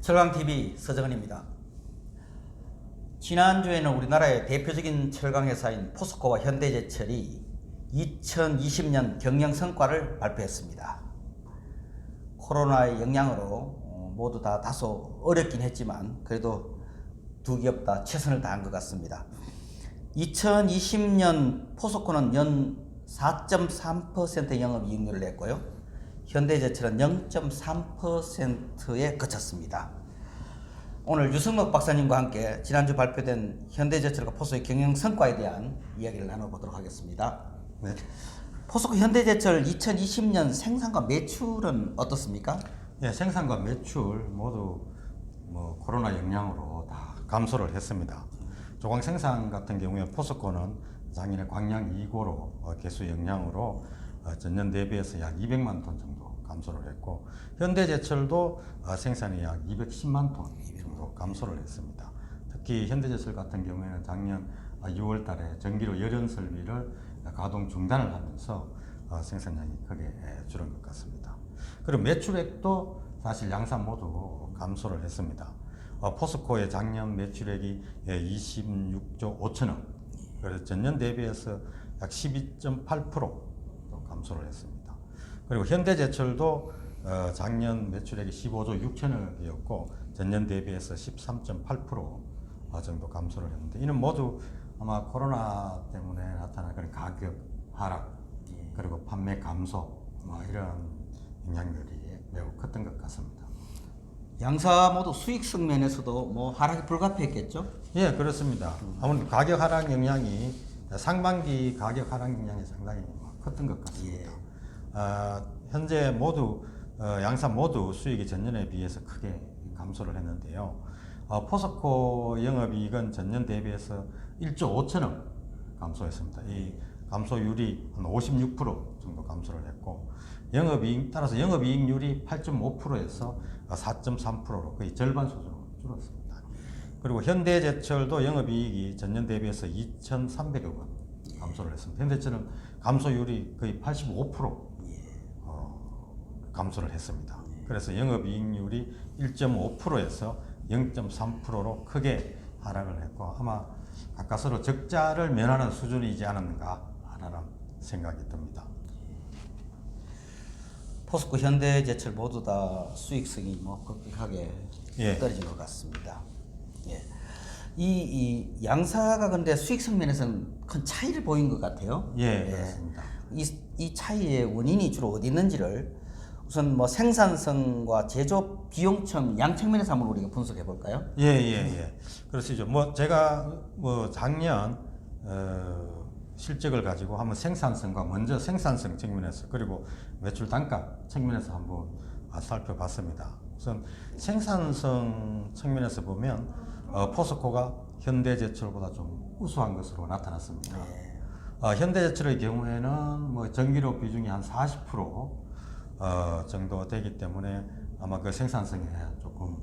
철강TV 서정은입니다. 지난주에는 우리나라의 대표적인 철강회사인 포스코와 현대제철이 2020년 경영성과를 발표했습니다. 코로나의 영향으로 모두 다 다소 어렵긴 했지만 그래도 두 기업 다 최선을 다한 것 같습니다. 2020년 포스코는 연 4.3% 영업이익률을 냈고요. 현대제철은 0.3%에 그쳤습니다. 오늘 유승록 박사님과 함께 지난주 발표된 현대제철과 포스코의 경영성과에 대한 이야기를 나눠보도록 하겠습니다. 네. 포스코 현대제철 2020년 생산과 매출은 어떻습니까? 예, 생산과 매출 모두 코로나 영향으로 다 감소를 했습니다. 조광 생산 같은 경우에 포스코는 작년에 광양 2고로 개수 영향으로 전년 대비해서 약 200만 톤 정도 감소를 했고, 현대제철도 생산이 약 210만 톤 정도 감소를 했습니다. 특히 현대제철 같은 경우에는 작년 6월 달에 전기료 열연 설비를 가동 중단을 하면서 생산량이 크게 줄은 것 같습니다. 그리고 매출액도 사실 양산 모두 감소를 했습니다. 포스코의 작년 매출액이 26조 5천억, 그래서 전년 대비해서 약 12.8% 감소를 했습니다. 그리고 현대제철도 작년 매출액이 15조 6천억이었고 전년 대비해서 13.8% 정도 감소를 했는데, 이는 모두 아마 코로나 때문에 나타난 그런 가격 하락 그리고 판매 감소 이런 영향들이 매우 컸던 것 같습니다. 양사 모두 수익성 면에서도 하락이 불가피했겠죠? 예, 그렇습니다. 아무래도 가격 하락 영향이 상반기 가격 하락 영향이 상당히 컸던 것 같습니다. 현재 모두 양사 모두 수익이 전년에 비해서 크게 감소를 했는데요. 포스코 영업이익은 전년 대비해서 1조 5천억 감소했습니다. 이 감소율이 한 56% 정도 감소를 했고, 따라서 영업이익률이 8.5%에서 4.3%로 거의 절반 수준으로 줄었습니다. 그리고 현대제철도 영업이익이 전년 대비해서 2,300억 원 감소를 했습니다. 현대제철은 감소율이 거의 85% 감소를 했습니다. 그래서 영업이익률이 1.5%에서 0.3%로 크게 하락을 했고, 아마 가까스로 적자를 면하는 수준이지 않았는가 하는 생각이 듭니다. 포스코, 현대제철 모두 다 수익성이 급격하게 예. 떨어진 것 같습니다. 예. 이 양사가 근데 수익성 면에서는 큰 차이를 보인 것 같아요. 예, 그렇습니다. 이 차이의 원인이 주로 어디 있는지를 우선 생산성과 제조 비용청 양 측면에서 한번 우리가 분석해 볼까요? 예. 그렇시죠. 제가 작년 실적을 가지고 한번 생산성과 먼저 생산성 측면에서 그리고 매출 단가 측면에서 한번 살펴봤습니다. 우선 생산성 측면에서 보면 포스코가 현대제철보다 좀 우수한 것으로 나타났습니다. 현대제철의 경우에는 전기료 비중이 한 40% 정도 되기 때문에 아마 그 생산성에 조금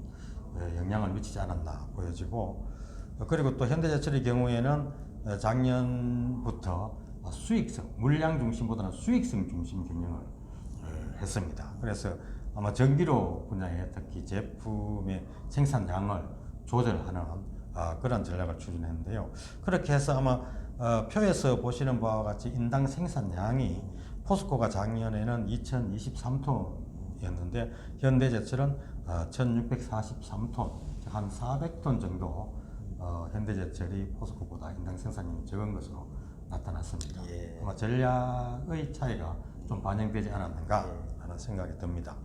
영향을 미치지 않았나 보여지고, 그리고 또 현대제철의 경우에는 작년부터 수익성, 물량 중심보다는 수익성 중심 경영을 했습니다. 그래서 아마 전기료 분야에 특히 제품의 생산량을 조절하는 그런 전략을 추진했는데요. 그렇게 해서 아마 표에서 보시는 바와 같이 인당 생산량이 포스코가 작년에는 2023톤이었는데 현대제철은 1643톤, 한 400톤 정도 현대제철이 포스코보다 인당 생산량이 적은 것으로 나타났습니다. 아마 전략의 차이가 좀 반영되지 않았는가 하는 생각이 듭니다.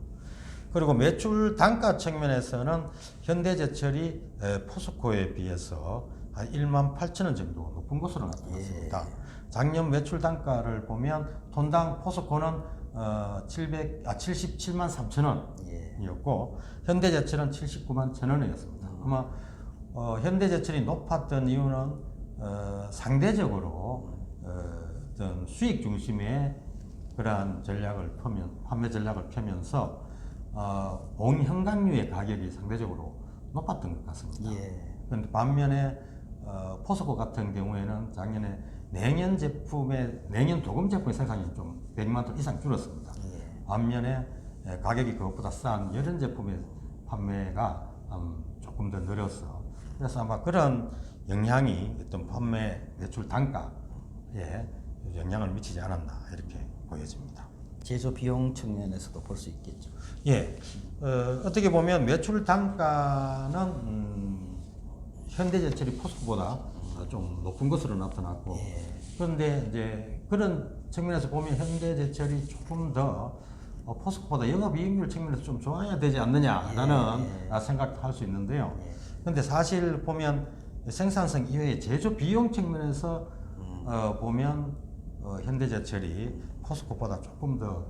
그리고 매출 단가 측면에서는 현대제철이 포스코에 비해서 한 1만 8천 원 정도 높은 것으로 나타났습니다. 작년 매출 단가를 보면 톤당 포스코는 77만 3천 원이었고 현대제철은 79만 1천 원이었습니다. 아마 현대제철이 높았던 이유는 상대적으로 수익 중심의 그러한 판매 전략을 펴면서 봉현강류의 가격이 상대적으로 높았던 것 같습니다. 그런데 반면에 포스코 같은 경우에는 작년에 냉연 도금 제품의 생산이 좀 100만 톤 이상 줄었습니다. 반면에 가격이 그것보다 싼 열연 제품의 판매가 조금 더 늘어서 그래서 아마 그런 영향이 어떤 판매 매출 단가에 영향을 미치지 않았나 이렇게 보여집니다. 제조 비용 측면에서도 볼 수 있겠죠. 예, 어떻게 보면 매출 단가는 현대제철이 포스코보다 좀 높은 것으로 나타났고, 그런데 이제 그런 측면에서 보면 현대제철이 조금 더 포스코보다 영업이익률 측면에서 좀 좋아야 되지 않느냐라는 생각할 수 있는데요. 그런데 사실 보면 생산성 이외에 제조 비용 측면에서 보면 현대제철이 포스코보다 조금 더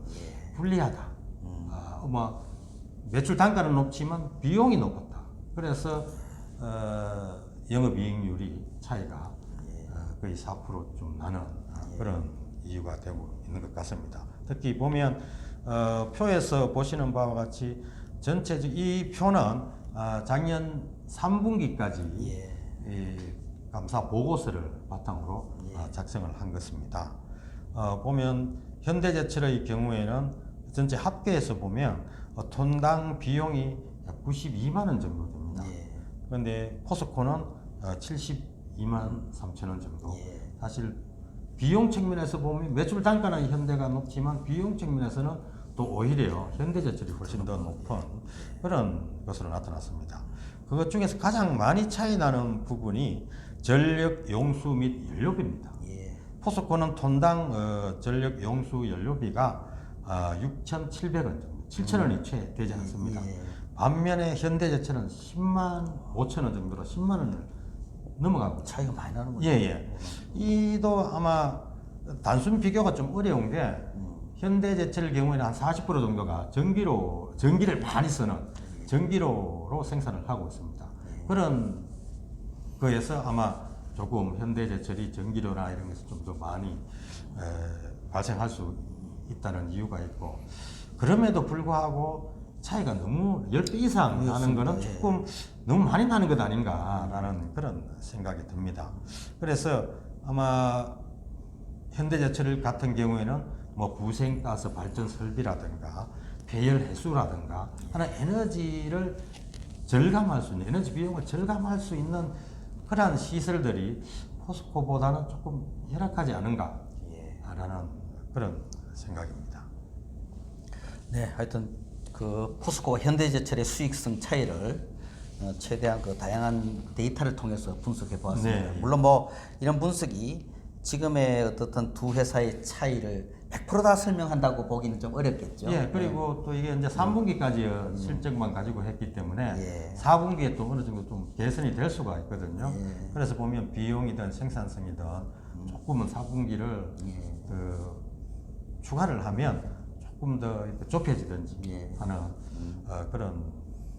불리하다. 매출 단가는 높지만 비용이 높았다. 그래서 영업이익률이 차이가 거의 4%좀 나는 그런 이유가 되고 있는 것 같습니다. 특히 보면 표에서 보시는 바와 같이 전체적 이 표는 작년 3분기까지 이 감사 보고서를 바탕으로 작성을 한 것입니다. 보면 현대제철의 경우에는 전체 합계해서 보면 톤당 비용이 92만 원 정도 됩니다. 그런데 포스코는 72만 3천 원 정도. 사실 비용 측면에서 보면 매출 단가는 현대가 높지만 비용 측면에서는 또 오히려 현대제철이 훨씬 더 높은 그런 것으로 나타났습니다. 그것 중에서 가장 많이 차이 나는 부분이 전력 용수 및 연료비입니다. 포스코는 톤당 전력 용수 연료비가 6,700원 정도, 7,000원이 채 되지 않습니다. 반면에 현대제철은 10만 5천 원 정도로 10만 원을 넘어가고 차이가 많이 나는 거죠. 이도 아마 단순 비교가 좀 어려운 게 현대제철 경우에는 한 40% 정도가 전기를 많이 쓰는 전기로로 생산을 하고 있습니다. 그런 거에서 아마 조금 현대제철이 전기료나 이런 것이 좀 더 많이 발생할 수 있다는 이유가 있고, 그럼에도 불구하고 차이가 너무 10배 이상 나는 거는 조금 너무 많이 나는 것 아닌가라는 그런 생각이 듭니다. 그래서 아마 현대제철 같은 경우에는 뭐 부생가스 발전 설비라든가 배열 해수라든가 하는 에너지를 절감할 수 있는, 에너지 비용을 절감할 수 있는 그러한 시설들이 포스코보다는 조금 열악하지 않은가라는 그런 생각입니다. 네, 하여튼 그 포스코와 현대제철의 수익성 차이를 최대한 그 다양한 데이터를 통해서 분석해 보았습니다. 물론 뭐 이런 분석이 지금의 어떻든 두 회사의 차이를 100% 다 설명한다고 보기는 좀 어렵겠죠. 그리고 또 이게 이제 3분기까지 실적만 가지고 했기 때문에 4분기에 또 어느 정도 좀 개선이 될 수가 있거든요. 그래서 보면 비용이든 생산성이든 조금은 4분기를 추가를 하면 조금 더 좁혀지든지 하는 그런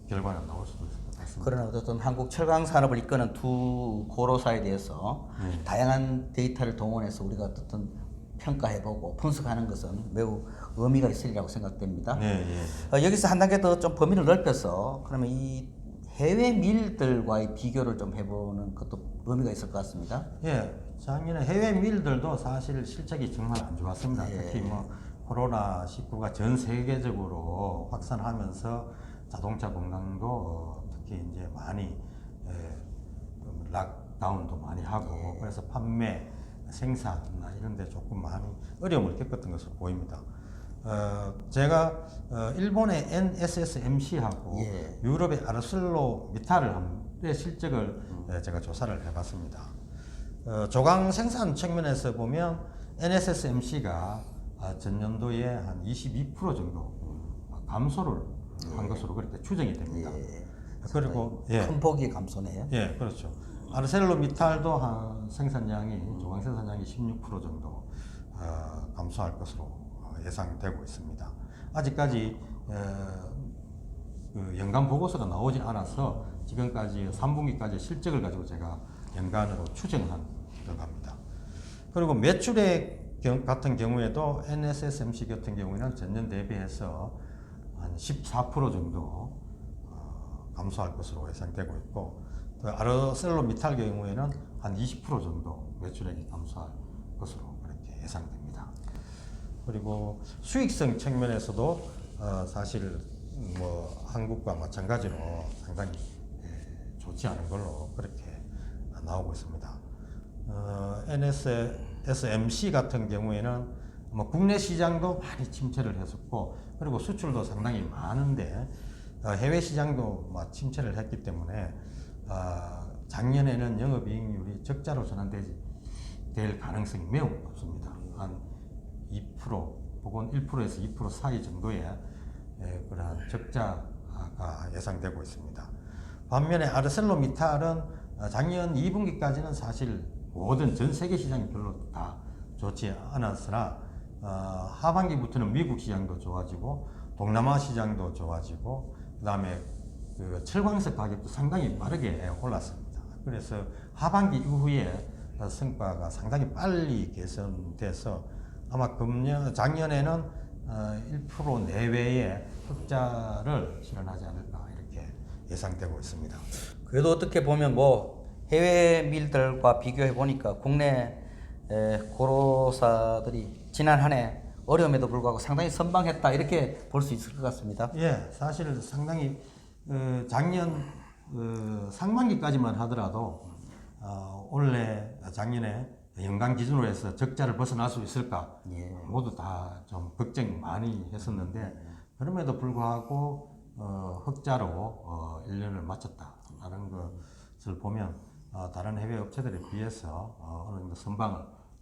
결과가 나올 수도 있을 것 같습니다. 그러나 어쨌든 한국 철강 산업을 이끄는 두 고로사에 대해서 다양한 데이터를 동원해서 우리가 어쨌든 평가해보고 분석하는 것은 매우 의미가 있으리라고 생각됩니다. 여기서 한 단계 더 좀 범위를 넓혀서 그러면 이 해외 밀들과의 비교를 좀 해보는 것도 의미가 있을 것 같습니다. 작년에 해외 밀들도 사실 실적이 정말 안 좋았습니다. 특히 뭐 코로나19가 전 세계적으로 확산하면서 자동차 공장도 특히 이제 많이 락다운도 많이 하고 그래서 판매, 생산이나 이런 데 조금 많이 어려움을 겪었던 것으로 보입니다. 제가 일본의 NSSMC하고 유럽의 아르셀로미탈의 실적을 제가 조사를 해봤습니다. 조강 생산 측면에서 보면 NSSMC가 전년도에 한 22% 정도 감소를 한 것으로 그렇게 추정이 됩니다. 그리고 큰 폭의 감소네요. 그렇죠. 아르셀로미탈도 한 생산량이 조강 생산량이 16% 정도 감소할 것으로 예상되고 있습니다. 아직까지 그 연간 보고서가 나오지 않아서 지금까지 3분기까지 실적을 가지고 제가 연간으로 추정한 들어갑니다. 그리고 매출의 같은 경우에도 NSSMC 같은 경우에는 전년 대비해서 한 14% 정도 감소할 것으로 예상되고 있고, 아르셀로미탈 경우에는 한 20% 정도 매출액이 감소할 것으로 그렇게 예상됩니다. 그리고 수익성 측면에서도 사실 뭐 한국과 마찬가지로 상당히 좋지 않은 걸로 그렇게 나오고 있습니다. NSMC 같은 경우에는 뭐 국내 시장도 많이 침체를 했었고 그리고 수출도 상당히 많은데 해외 시장도 침체를 했기 때문에 작년에는 영업이익률이 적자로 전환될 가능성이 매우 높습니다. 한 2% 혹은 1%에서 2% 사이 정도의 그러한 적자가 예상되고 있습니다. 반면에 아르셀로미탈은 작년 2분기까지는 사실 모든 전 세계 시장이 별로 다 좋지 않았으나 하반기부터는 미국 시장도 좋아지고 동남아 시장도 좋아지고 그다음에 그 철광석 가격도 상당히 빠르게 올랐습니다. 그래서 하반기 이후에 성과가 상당히 빨리 개선돼서 아마 작년에는 1% 내외의 흑자를 실현하지 않을까 이렇게 예상되고 있습니다. 그래도 어떻게 보면 뭐 해외 밀들과 비교해 보니까 국내 고로사들이 지난 한 해 어려움에도 불구하고 상당히 선방했다 이렇게 볼 수 있을 것 같습니다. 예, 사실 상당히 작년 상반기까지만 하더라도 올해 작년에 연간 기준으로 해서 적자를 벗어날 수 있을까 모두 다 좀 걱정 많이 했었는데 그럼에도 불구하고 흑자로 1년을 마쳤다라는 것을 보면 다른 해외 업체들에 비해서 어느 정도 선방을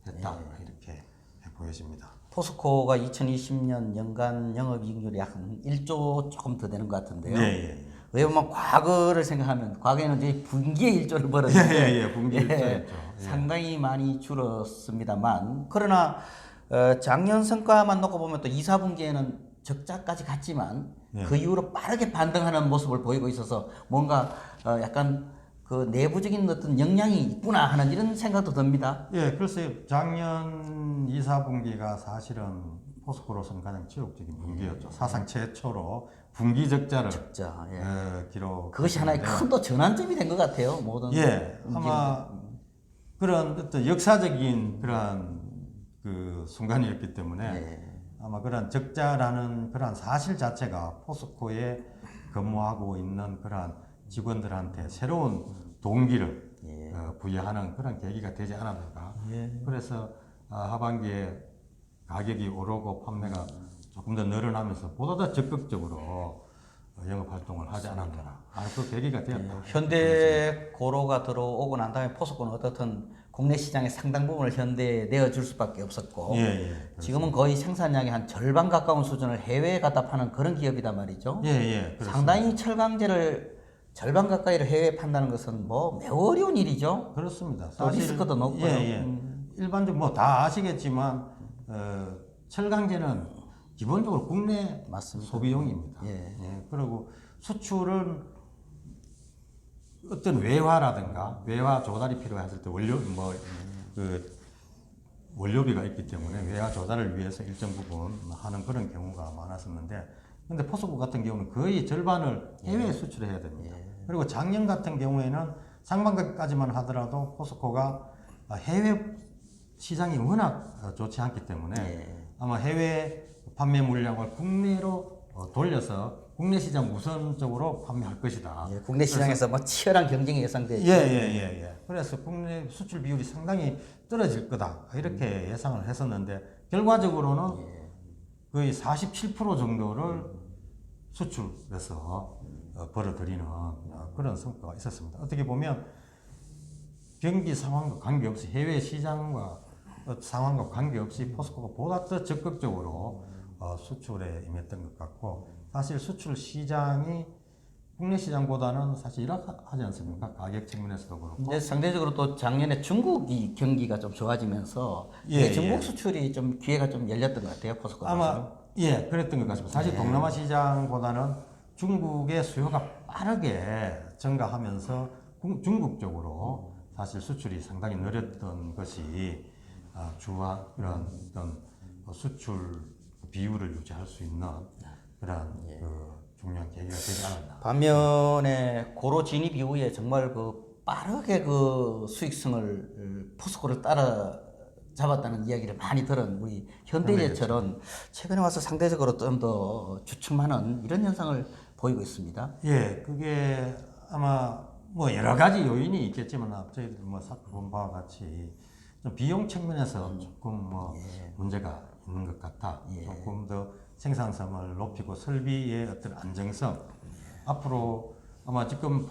했다 이렇게 보여집니다. 포스코가 2020년 연간 영업이익률이 약 한 1조 조금 더 되는 것 같은데요. 왜 보면 과거를 생각하면 과거에는 이제 분기에 1조를 벌었는데 분기에 1조였죠. 상당히 많이 줄었습니다만 그러나 작년 성과만 놓고 보면 또 2, 4분기에는 적자까지 갔지만 그 이후로 빠르게 반등하는 모습을 보이고 있어서 뭔가 약간 그 내부적인 어떤 역량이 있구나 하는 이런 생각도 듭니다. 예, 글쎄요. 작년 2, 4분기가 사실은 포스코로서는 가장 치욕적인 분기였죠. 사상 최초로 분기 적자를 기록. 그것이 하나의 큰 또 전환점이 된 것 같아요. 모든. 아마 그런 어떤 역사적인 그러한 그 순간이었기 때문에 아마 그런 적자라는 그러한 사실 자체가 포스코에 근무하고 있는 그러한 직원들한테 새로운 동기를 부여하는 그런 계기가 되지 않았는가. 그래서 하반기에 가격이 오르고 판매가 조금 더 늘어나면서 보다 더 적극적으로 영업 활동을 하지 않았나. 그 계기가 되었다. 현대 고로가 들어오고 난 다음에 포스코는 어떻든 국내 시장의 상당 부분을 현대에 내어줄 수밖에 없었고 지금은 거의 생산량의 한 절반 가까운 수준을 해외에 갖다 파는 그런 기업이단 말이죠. 상당히 철강제를 절반 가까이를 해외에 판다는 것은 뭐 매우 어려운 일이죠. 그렇습니다. 또 리스크도 높고요. 일반적으로 뭐 다 아시겠지만 철강제는 기본적으로 국내 소비용입니다. 그리고 수출은 어떤 외화라든가 외화 조달이 필요했을 때 원료비가 있기 때문에 외화 조달을 위해서 일정 부분 하는 그런 경우가 많았었는데 근데 포스코 같은 경우는 거의 절반을 해외에 수출해야 됩니다. 그리고 작년 같은 경우에는 상반기까지만 하더라도 포스코가 해외 시장이 워낙 좋지 않기 때문에 아마 해외 판매 물량을 국내로 돌려서 국내 시장 우선적으로 판매할 것이다. 국내 시장에서 뭐 치열한 경쟁이 예상되죠. 그래서 국내 수출 비율이 상당히 떨어질 거다 이렇게 예상을 했었는데 결과적으로는 거의 47% 정도를 수출해서 벌어들이는 그런 성과가 있었습니다. 어떻게 보면 경기 상황과 관계없이 해외 시장과 상황과 관계없이 포스코가 보다 더 적극적으로 수출에 임했던 것 같고 사실 수출 시장이 국내 시장보다는 사실 일하지 않습니까? 가격 측면에서도 그렇고. 이제 상대적으로 또 작년에 중국이 경기가 좀 좋아지면서 중국 수출이 좀 기회가 좀 열렸던 것 같아요. 포스코. 아마 그랬던 것 같습니다. 사실 동남아 시장보다는 중국의 수요가 빠르게 증가하면서 중국 쪽으로 사실 수출이 상당히 느렸던 것이 주와 이런 어떤 수출 비율을 유지할 수 있는 그런 중요한 계기가 되지 않았나. 반면에 고로 진입 이후에 정말 그 빠르게 그 수익성을 포스코를 따라 잡았다는 이야기를 많이 들은 우리 현대제철은 최근에 와서 상대적으로 좀 더 주춤하는 이런 현상을 보이고 있습니다. 예, 그게 아마 뭐 여러 가지 요인이 있겠지만 저희들 뭐 살펴본 바와 같이 좀 비용 측면에서 조금 뭐 문제가 있는 것 같아. 조금 더 생산성을 높이고 설비의 어떤 안정성. 앞으로 아마 지금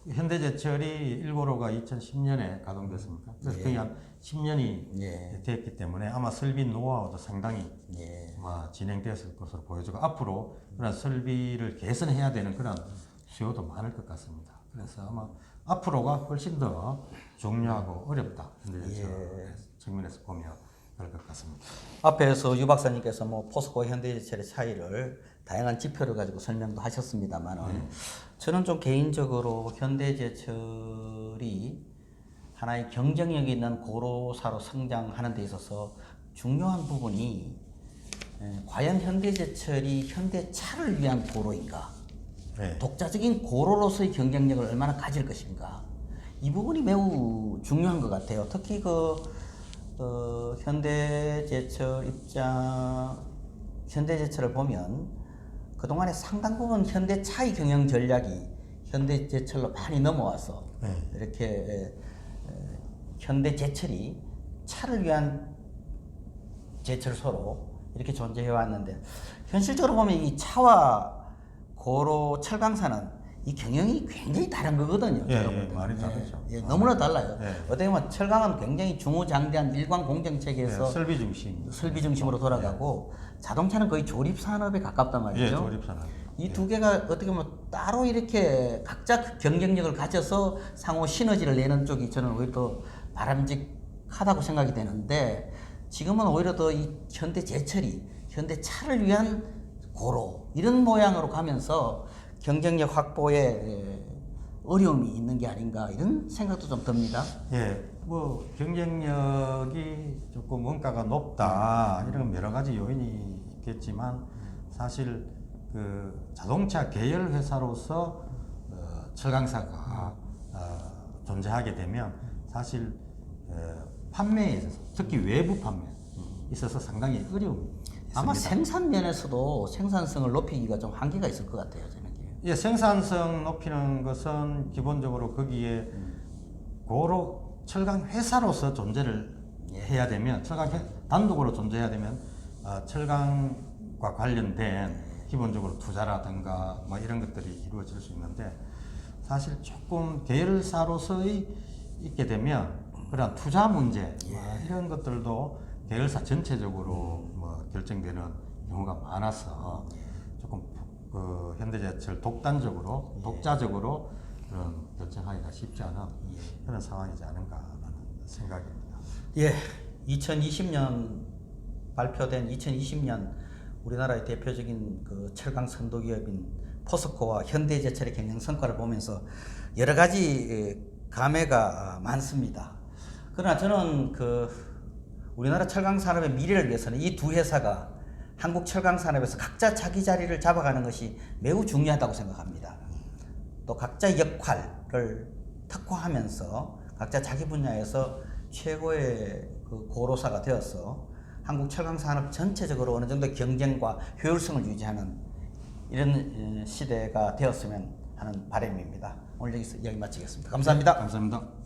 현대제철이 1호로가 2010년에 가동됐습니까? 그래서 거의 한 10년이 됐기 때문에 아마 설비 노하우도 상당히 아마 진행되었을 것으로 보여지고 앞으로 그런 설비를 개선해야 되는 그런 수요도 많을 것 같습니다. 그래서 아마 앞으로가 훨씬 더 중요하고 어렵다. 현대제철 측면에서 보면 그럴 것 같습니다. 앞에서 유 박사님께서 뭐 포스코 현대제철의 차이를 다양한 지표를 가지고 설명도 하셨습니다만은 저는 좀 개인적으로 현대제철이 하나의 경쟁력 있는 고로사로 성장하는 데 있어서 중요한 부분이 과연 현대제철이 현대차를 위한 고로인가? 독자적인 고로로서의 경쟁력을 얼마나 가질 것인가? 이 부분이 매우 중요한 것 같아요. 특히 현대제철을 보면 그동안에 상당 부분 현대차의 경영 전략이 현대제철로 많이 넘어와서 이렇게 현대제철이 차를 위한 제철소로 이렇게 존재해 왔는데 현실적으로 보면 이 차와 고로 철강사는 이 경영이 굉장히 다른 거거든요. 많이 다르죠. 너무나 달라요. 어떻게 보면 철강은 굉장히 중후장대한 일관 공정 체계에서 설비 중심으로 돌아가고 자동차는 거의 조립 산업에 가깝단 말이죠. 조립 산업. 이 두 개가 어떻게 보면 따로 이렇게 각자 경쟁력을 가져서 상호 시너지를 내는 쪽이 저는 오히려 더 바람직하다고 생각이 되는데 지금은 오히려 더 이 현대제철이 현대차를 위한 고로 이런 모양으로 가면서 경쟁력 확보에 어려움이 있는 게 아닌가 이런 생각도 좀 듭니다. 뭐 경쟁력이 조금 원가가 높다 이런 여러 가지 요인이 있겠지만 사실 그 자동차 계열 회사로서 철강사가 존재하게 되면 사실 판매에 있어서 특히 외부 판매에 있어서 상당히 어려움이 있습니다. 아마 생산 면에서도 생산성을 높이기가 좀 한계가 있을 것 같아요, 저는. 생산성 높이는 것은 기본적으로 거기에 고로 철강 회사로서 존재를 해야 되면 단독으로 존재해야 되면 철강과 관련된 기본적으로 투자라든가 뭐 이런 것들이 이루어질 수 있는데 사실 조금 계열사로서의 있게 되면 그런 투자 문제 이런 것들도 계열사 전체적으로 뭐 결정되는 경우가 많아서 조금 현대제철 독자적으로 그런 결정하기가 쉽지 않은 그런 상황이지 않은가라는 생각입니다. 2020년 발표된 2020년 우리나라의 대표적인 그 철강 선도 기업인 포스코와 현대제철의 경영 성과를 보면서 여러 가지 감회가 많습니다. 그러나 저는 우리나라 철강 산업의 미래를 위해서는 이 두 회사가 한국 철강 산업에서 각자 자기 자리를 잡아가는 것이 매우 중요하다고 생각합니다. 또 각자의 역할을 특화하면서 각자 자기 분야에서 최고의 고로사가 되어서 한국 철강 산업 전체적으로 어느 정도 경쟁과 효율성을 유지하는 이런 시대가 되었으면 하는 바람입니다. 오늘 여기 마치겠습니다. 감사합니다. 감사합니다.